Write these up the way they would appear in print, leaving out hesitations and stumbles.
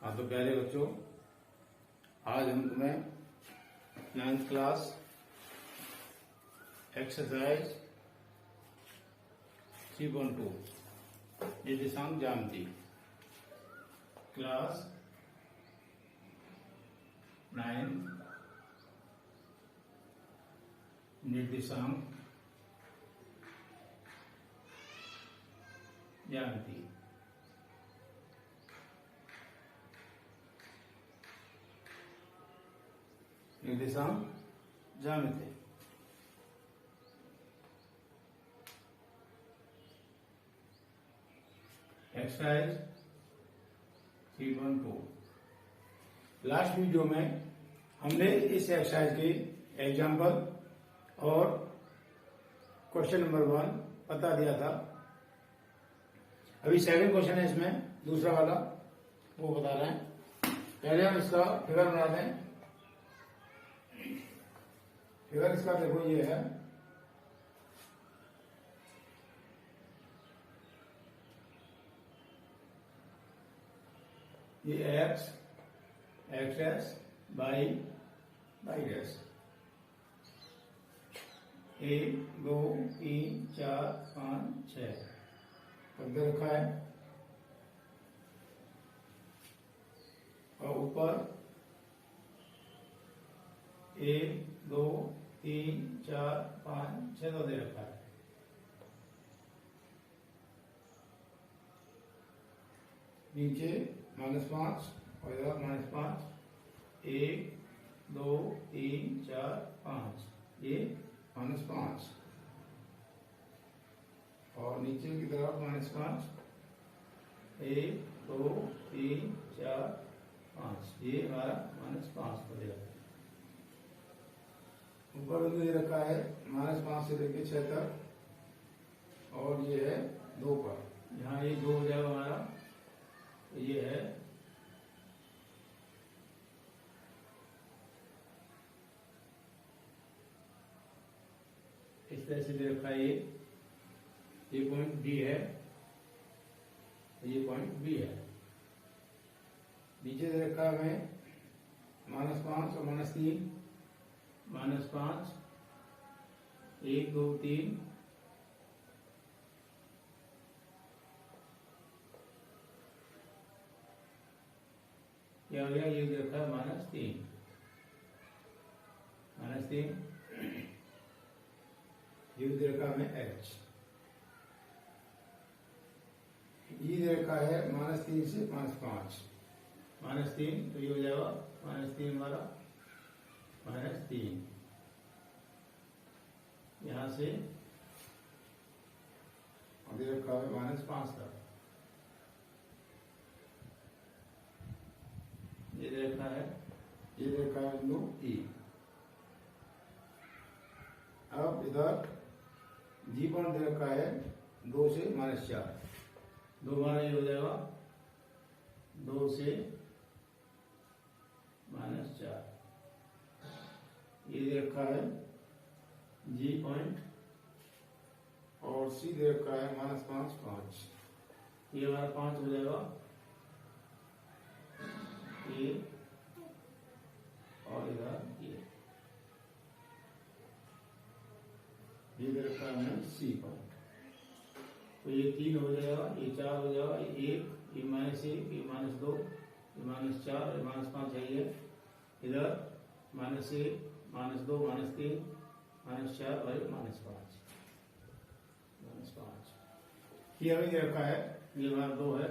हाँ तो प्यारे बच्चों, आज हम तुम्हें 9th क्लास एक्सरसाइज 3.2 निर्देशांक ज्यामिति क्लास 9 निर्देशांक ज्यामिति निर्देशांक ज्यामिति एक्सरसाइज 3.2। लास्ट वीडियो में हमने इस एक्सरसाइज की एग्जाम्पल और क्वेश्चन नंबर 1 बता दिया था। अभी सेकंड क्वेश्चन है इसमें, दूसरा वाला वो बता रहे हैं। पहले हम इसका फिगर बना दें। फिगर इसका देखो ये है, ये एक्स एक्स बाई डैश 1 2 3 4 5 6 दे रखा है और ऊपर 1 2 3 4 5 6 दे रखा है। नीचे -5 और इधर -5 1 2 3 4 5 ये -5 और नीचे की तरफ -5 1 2 3 4 5 ये हमारा -5 हो जाएगा। ऊपर बिंदु दे रखा है -5 से लेकर 6 तक और ये है 2 पर। यहाँ ये 2 हो जाएगा हमारा, तो ये है इस तरह से दे रखा है। ये पॉइंट डी है, ये पॉइंट बी है। नीचे दे रखा है हमें -5 और -3 -5 1 2 3 क्या हो गया, ये दे रखा है -3 ये दे रखा है हमें एच। ये दे रखा है -3 से -5 -3 तो ये हो जाएगा -3 हमारा -3 यहां से दे रखा है -5 तक। ये दे रखा है बिंदु ई। अब इधर जी पॉइंट दे रखा है 2 से -4 2 हमारा ये हो जाएगा 2 से -4। ये दे रखा है जी पॉइंट और सी दे रखा है -5 5 ये हमारा 5 हो जाएगा। ये और इधर ये दे रखा है सी पॉइंट, तो ये 3 हो जाएगा, ये 4 हो जाएगा, ये 1 ये -1 ये -2 ये -4 ये -5 है। ये इधर -1 -2 -3 -4 और -5 ये हमें दे रखा है। ये हमारा 2 है,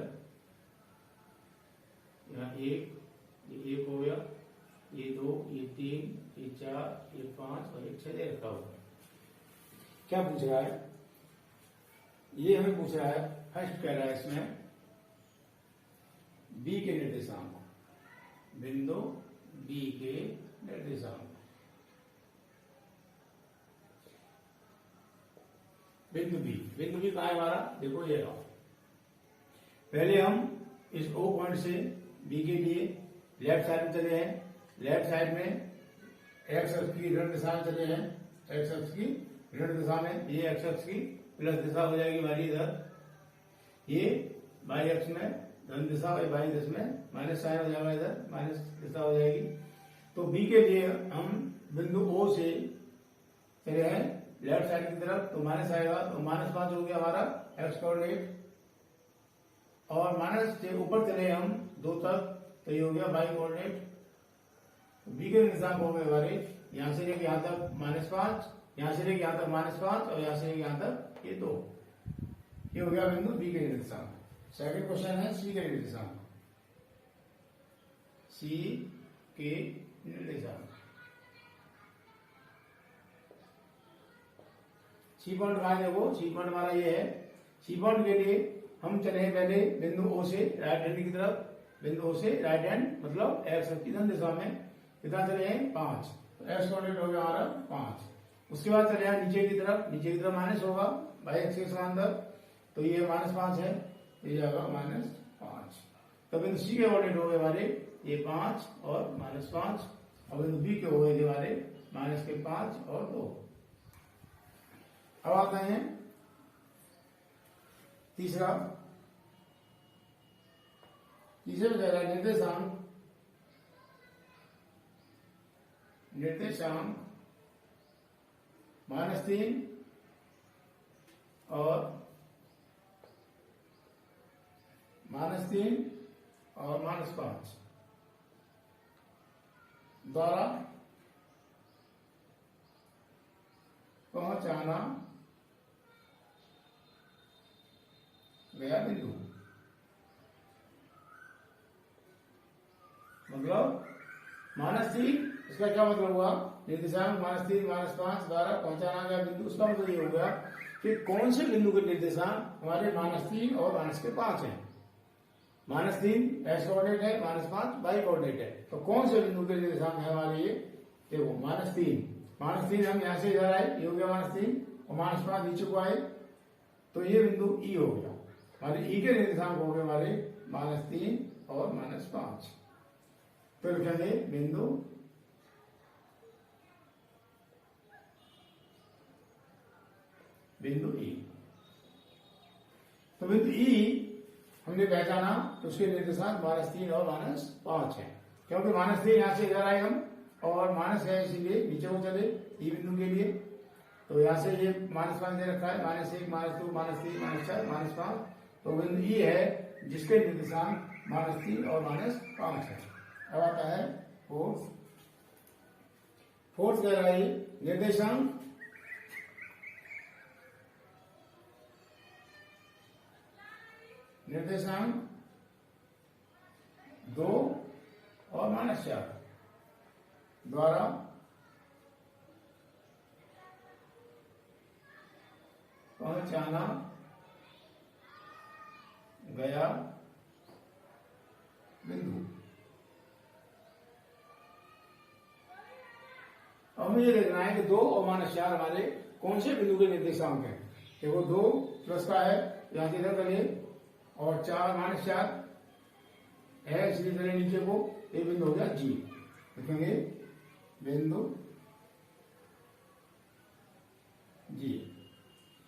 यहाँ 1 ये 1 हो गया, ये 2 ये 3 ये 4 ये 5 और ये 6 दे रखा होगा। क्या पूछ रहा है, ये हमें पूछ रहा है, फर्स्ट कह रहा है इसमें बी के निर्देशांक, बिंदु बी के निर्देशांक। बिंदु बी कहाँ है हमारा, देखो ये रहा। पहले हम इस ओ पॉइंट से बी के लिए लेफ्ट साइड में चले हैं। लेफ्ट साइड में एक्स अक्ष की ऋण दिशा में चले हैं। एक्स अक्ष की ऋण दिशा में, ये एक्स अक्ष की प्लस दिशा हो जाएगी हमारी इधर। ये वाई अक्ष में धन दिशा और बाई दिशा में माइनस साइन हो जाएगा, इधर माइनस दिशा हो जाएगी। तो बी के लिए हम बिंदु ओ से चले हैं लेफ्ट साइड की तरफ, तो माइनस आएगा, तो -5 हो गया हमारा एक्स कोऑर्डिनेट। और माइनस से ऊपर चले हम 2 तक, तो ये हो गया वाई कोऑर्डिनेट। बी के निर्देशांक हो गए हमारे यहां से लेके यहां तक -5, यहां से लेके यहां तक -5 और यहां से लेके यहां तक ये 2। ये हो गया बिंदु बी के निर्देशांक। सेकंड क्वेश्चन है सी के निर्देशांक। सी के निर्देशांक, सी पॉइंट कहां देखो, सी पॉइंट हमारा ये है। सी पॉइंट के लिए हम चले हैं पहले बिंदु ओ से राइट हैंड की तरफ, बिंदु ओ से राइट हैंड मतलब एक्स की धन दिशा में कितना चले हैं 5, तो एक्स कोऑर्डिनेट हो गया हमारा 5। उसके बाद चले हैं नीचे की तरफ, नीचे की तरफ माइनस होगा बाई एक्स के समांतर, तो ये -5 है, ये जाएगा -5। तो बिंदु सी के कोऑर्डिनेट हो गए हमारे ये 5 और -5, और बिंदु बी के हो गए हमारे -5 और 2। अब आते हैं तीसरे में कह रहा है निर्देशांक -3 और -5 द्वारा पहुंचाना गया बिंदु, मतलब -3, इसका क्या मतलब हुआ, निर्देशांक -3 -5 द्वारा पहुंचाना गया बिंदु। उसका मतलब ये हो गया कि कौन से बिंदु के निर्देशांक हमारे -3 और -5 है। -3 एक्स कोऑर्डिनेट है, -5 वाई कोऑर्डिनेट है, तो कौन से बिंदु के निर्देशांक है हमारे ये, देखो -3 हम यहां से इधर आए, ये हो गया -3 और -5 नीचे को आए, तो ये बिंदु ई हो गया हमारे। ई के निर्देशांक हो गए हमारे -3 और -5, तो लिखेंगे बिंदु ई। तो बिंदु ई हमने पहचाना, तो उसके निर्देशांक -3 और -5 है, क्योंकि -3 यहां से इधर आए हम और माइनस है, इसीलिए नीचे को चले ई बिंदु के लिए। तो यहां से ये -5 दे रखा है, -1 -2 -3 -4 -5, तो बिंदु ई है जिसके निर्देशांक -3 और -5 है। अब आता है फोर्थ कह रहा है निर्देशांक निर्देशांक 2 और -4 द्वारा पहुंचाना गया बिंदु। अब हमें ये देखना है कि 2 और -4 हमारे कौन से बिंदु के निर्देशांक हैं। देखो 2 प्लस का है, यहां से इधर करिए, और 4 -4 है, इसलिए चले नीचे को, ये बिंदु हो गया जी। लिखेंगे बिंदु जी।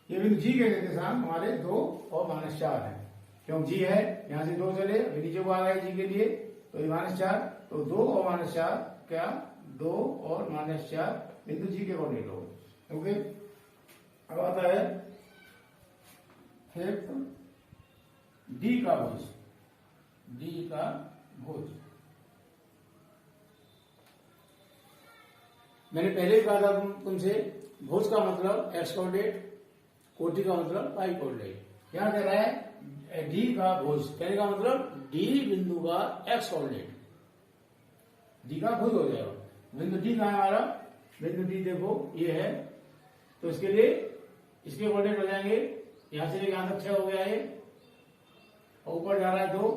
ये बिंदु जी के निर्देशांक हमारे 2 और -4 है, क्यों जी है, यहां से 2 चले, अभी नीचे को आ गए जी के लिए, तो ये -4, तो 2 और -4 क्या, 2 और -4 बिंदु जी के कोऑर्डिनेट हो गए। ओके, अब आता है फिफ्थ डी का भुज। मैंने पहले ही कहा था तुमसे, भुज का मतलब एक्स कोऑर्डिनेट, कोटि का मतलब वाई कोऑर्डिनेट। यहां कह रहा है डी का भुज, कहने का मतलब डी बिंदु का एक्स कोऑर्डिनेट, डी का भुज हो जाएगा। बिंदु डी कहां है हमारा, बिंदु डी देखो ये है, तो इसके लिए इसके कोऑर्डिनेट हो जाएंगे, यहां से लेकर यहां तक 6 हो गया है, और ऊपर जा रहा है 2,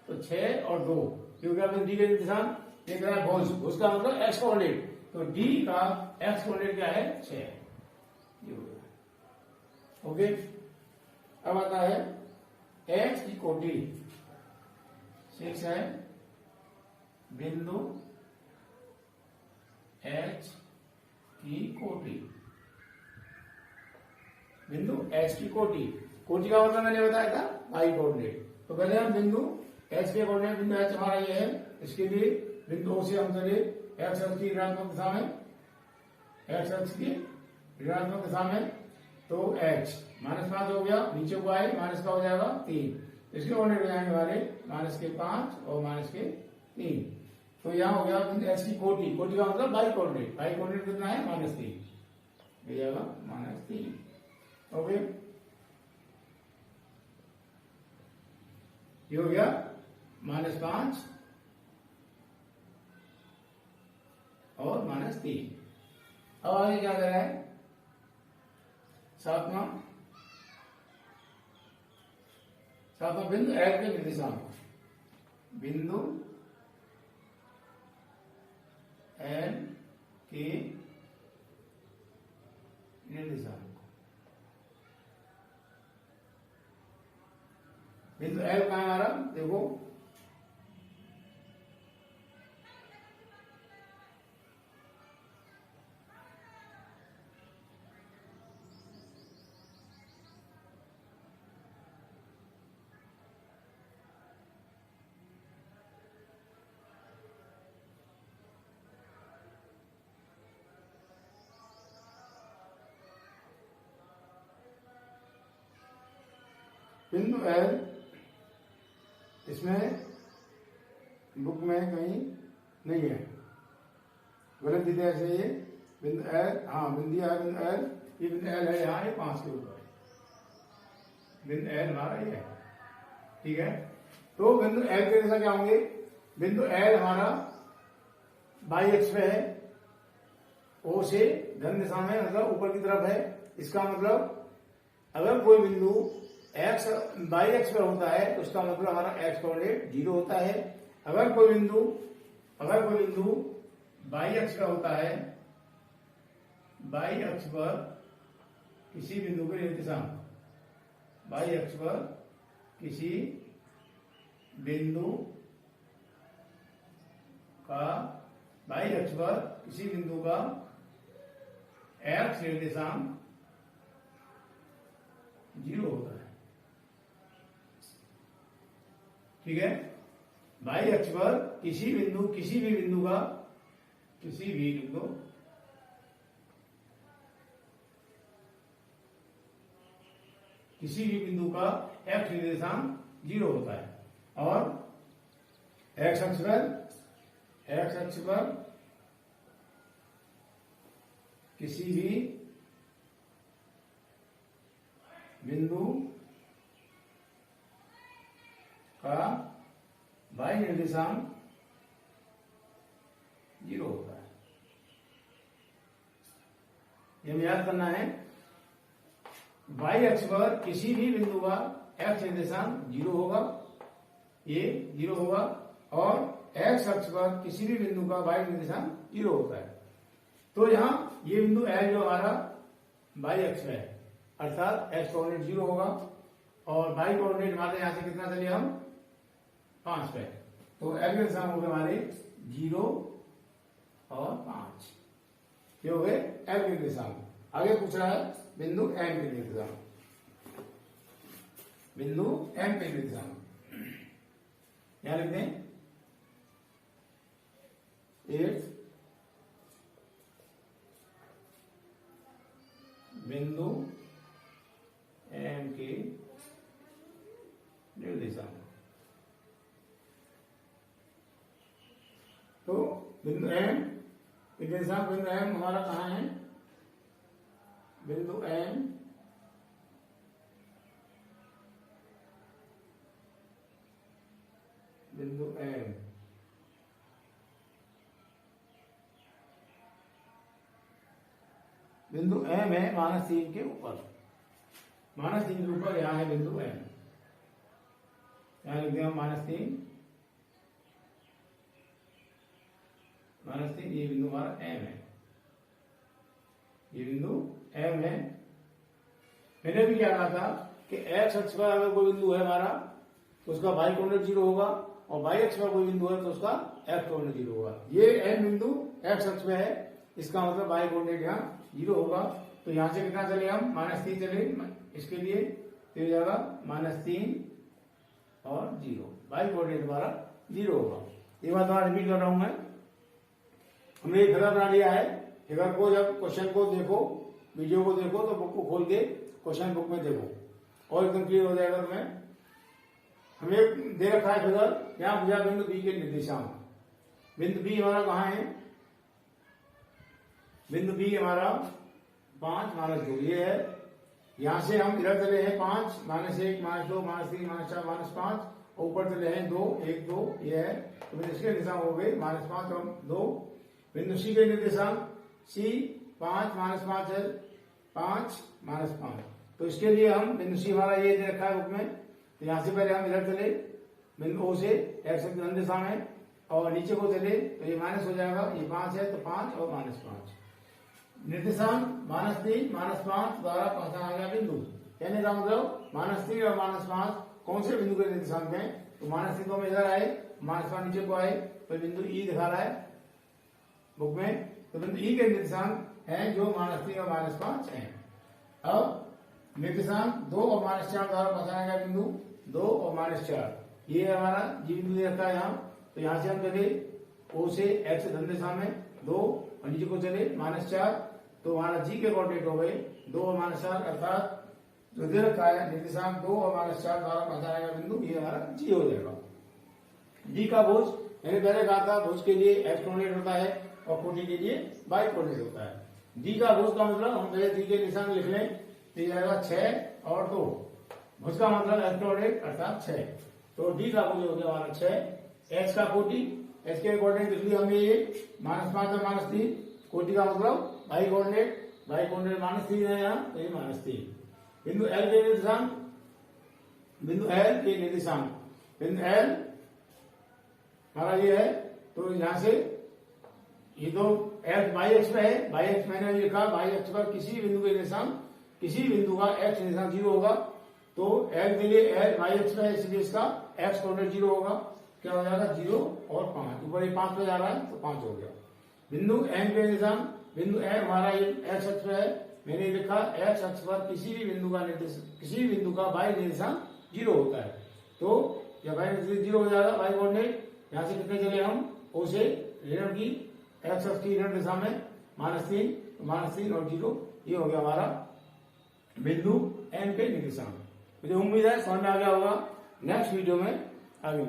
तो 6 और 2, क्योंकि डी के निर्देशांक देख रहा है भुज का मतलब एक्स कोऑर्डिनेट, तो डी का एक्स कोऑर्डिनेट क्या है 6, ये हो गया। ओके, अब आता है एक्स की कोटि 6 है, बिंदु एच की कोटि, बिंदु एच की कोटि, कोटि का मतलब मैंने बताया था वाई कोऑर्डिनेट। तो पहले हम बिंदु एच के कोऑर्डिनेट बिंदु एच हमारा ये है, इसके लिए बिंदु O से हम चले एक्स अक्ष की ऋणात्मक दिशा में, एक्स अक्ष की ऋणात्मक दिशा में, तो h -5 हो गया, नीचे को आए माइनस का हो जाएगा 3, इसके कोऑर्डिनेट हो जाएंगे हमारे -5 और -3। तो यहाँ हो गया बिंदु h की कोटि, कोटि का मतलब बाई कोऑर्डिनेट, बाई कोऑर्डिनेट कितना है -3, हो जाएगा -3। ओके, ये हो गया -5 और -3। अब आगे क्या कर रहा है, सातवां बिंदु L के निर्देशांक, बिंदु L के निर्देशांक, बिंदु L कहाँ है हमारा, देखो बिंदु L, इसमें बुक में कहीं नहीं है, गलत दिया है ये बिंदु L, हाँ बिंदु है बिंदु L, ये बिंदु L है यहाँ, ये 5 के ऊपर बिंदु L हमारा ये है, ठीक है। तो बिंदु L के दिशा क्या होंगे, बिंदु L हमारा बाई अक्ष पे है, O से धन दिशा में, मतलब ऊपर की तरफ है। इसका मतलब अगर कोई बिंदु x बाई एक्स पे होता है तो उसका मतलब हमारा x कोऑर्डिनेट 0 होता है। अगर कोई बिंदु बाई अक्ष का होता है, बाई अक्ष पर किसी बिंदु के निर्देशांक, बाई अक्ष पर किसी बिंदु का, बाई अक्ष पर किसी बिंदु का x निर्देशांक 0 होता है, ठीक है। बाई अक्ष पर किसी भी बिंदु का, किसी भी बिंदु का x निर्देशांक 0 होता है। और x अक्ष पर किसी भी बिंदु का बाई निर्देशांक 0 होता है। ये हमें याद करना है, बाई अक्ष पर किसी भी बिंदु का x निर्देशांक 0 होगा, ये 0 होगा, और x अक्ष पर किसी भी बिंदु का बाई निर्देशांक 0 होता है। तो यहाँ ये बिंदु L जो हमारा बाई अक्ष है, अर्थात x कोऑर्डिनेट 0 होगा, और बाई कोऑर्डिनेट हमारे यहाँ से कितना चले हम 5 पे, तो L के दिशा हो गए हमारे 0 और 5, ये हो गए L के दिशा। आगे पूछ रहा है बिंदु M के निर्देशांक, बिंदु M के निर्देशांक यहां लिखते हैं 8, बिंदु M के निर्देशांक। तो बिंदु M निर्देशांक, बिंदु M हमारा कहाँ है, बिंदु M बिंदु M बिंदु M है -3 के ऊपर, -3 के ऊपर यहां है बिंदु M, यहां लिखते हैं -3, ये बिंदु हमारा M है, ये बिंदु M है। मैंने भी क्या कहा था कि x अक्ष पर अगर कोई बिंदु है हमारा तो उसका बाई कोऑर्डिनेट 0 होगा, और बाई अक्ष पर कोई बिंदु है तो उसका x कोऑर्डिनेट 0 होगा। ये M बिंदु x अक्ष पे है, इसका मतलब बाई कोऑर्डिनेट यहाँ 0 होगा। तो यहां से कितना चले हम, -3 चले, इसके लिए तो हो जाएगा -3 और 0 y कोऑर्डिनेट हमारा 0 होगा। ये बात हमारा रिपीट कर रहा हूं मैं। हमने एक फिगर बना लिया है। फिगर को जब क्वेश्चन को देखो, वीडियो को देखो, तो बुक को खोल के क्वेश्चन बुक में देखो और एकदम क्लियर हो जाएगा तुम्हें। हमें दे रखा है फिगर, यहाँ भुजा बिंदु बी के निर्देशांक। बिंदु बी हमारा कहाँ है? बिंदु बी हमारा 5 - 2 ये है। यहां से हम इधर चले हैं 5 - 1 - 2 - 3 - 4 - 5 और ऊपर चले हैं 2 1 2 ये है। तो इसके निर्देशांक हो गए -5 और 2। बिंदु सी के निर्देशांक सी 5 - 5 है, 5 - 5। तो इसके लिए हम बिंदु सी हमारा ये दे रखा है बुक में। तो यहां से पहले हम इधर चले बिंदु ओ से एक्स दिशा में और नीचे को चले तो ये माइनस हो जाएगा। ये 5 है तो 5 और -5। निर्देशांक -3 - 5 द्वारा पहचाना गया बिंदु। कहने का मतलब -3 और -5 कौन से बिंदु के निर्देशांक हैं? तो -3 तो हम इधर आए, -5 नीचे को आए, तो बिंदु ई दिखा रहा है बुक में। तो बिंदु ई के निर्देशांक हैं जो -3 और -5 हैं। अब निर्देशांक 2 और -4 द्वारा पहचाना गया बिंदु 2 और -4 ये हमारा जी बिंदु दे रखा है यहाँ। तो यहाँ से हम चले ओ से एक्स धन दिशा में 2 और नीचे को चले -4 तो हमारा जी के कोऑर्डिनेट हो गए 2 और -4 अर्थात जो दे रखा है निर्देशांक 2 और -4 द्वारा पहचाना गया बिंदु ये हमारा जी हो जाएगा। डी का भुज मैंने पहले कहा था भुज के लिए एक्स कोऑर्डिनेट होता है और कोटि के लिए वाई कोऑर्डिनेट होता है। डी का भुज का मतलब हम पहले डी के निशान लिख लें तो जाएगा 6 और 2। भुज का मतलब एक्स कोऑर्डिनेट अर्थात 6। तो डी का भुज हो गया हमारा 6। एक्स का कोटि, एक्स के कोऑर्डिनेट लिख लिया हमने ये -5 और -3। कोटि का मतलब वाई कोऑर्डिनेट, वाई कोऑर्डिनेट -3 है यहाँ तो ये -3। बिंदु एल के निर्देशांक, बिंदु एल के निर्देशांक, बिंदु एल हमारा ये है। तो यहां से ये तो एक्स वाई एक्स पे है, वाई एक्स मैंने लिखा वाई एक्स पर किसी बिंदु के निर्देशांक, किसी बिंदु का एक्स निर्देशांक 0 होगा। तो एल के लिए एल वाई एक्स पे है इसलिए इसका एक्स कोऑर्डिनेट 0 होगा। क्या हो जाएगा 0 और 5, ऊपर ये 5 पे जा रहा है तो 5 हो गया। बिंदु एन के निर्देशांक, बिंदु एन हमारा ये एक्स अक्ष पे है, मैंने लिखा एक्स अक्ष पर किसी भी बिंदु का निर्देश, किसी भी बिंदु का वाई निर्देशांक 0 होता है। तो जब वाई निर्देशांक 0 हो जाएगा वाई कोऑर्डिनेट, यहां से कितने चले हम ओ से ऋण की एक्स अक्ष की ऋण दिशा में -3 -3 और 0 ये हो गया हमारा बिंदु एन के निर्देशांक। मुझे उम्मीद है समझ में आ गया होगा। नेक्स्ट वीडियो में आगे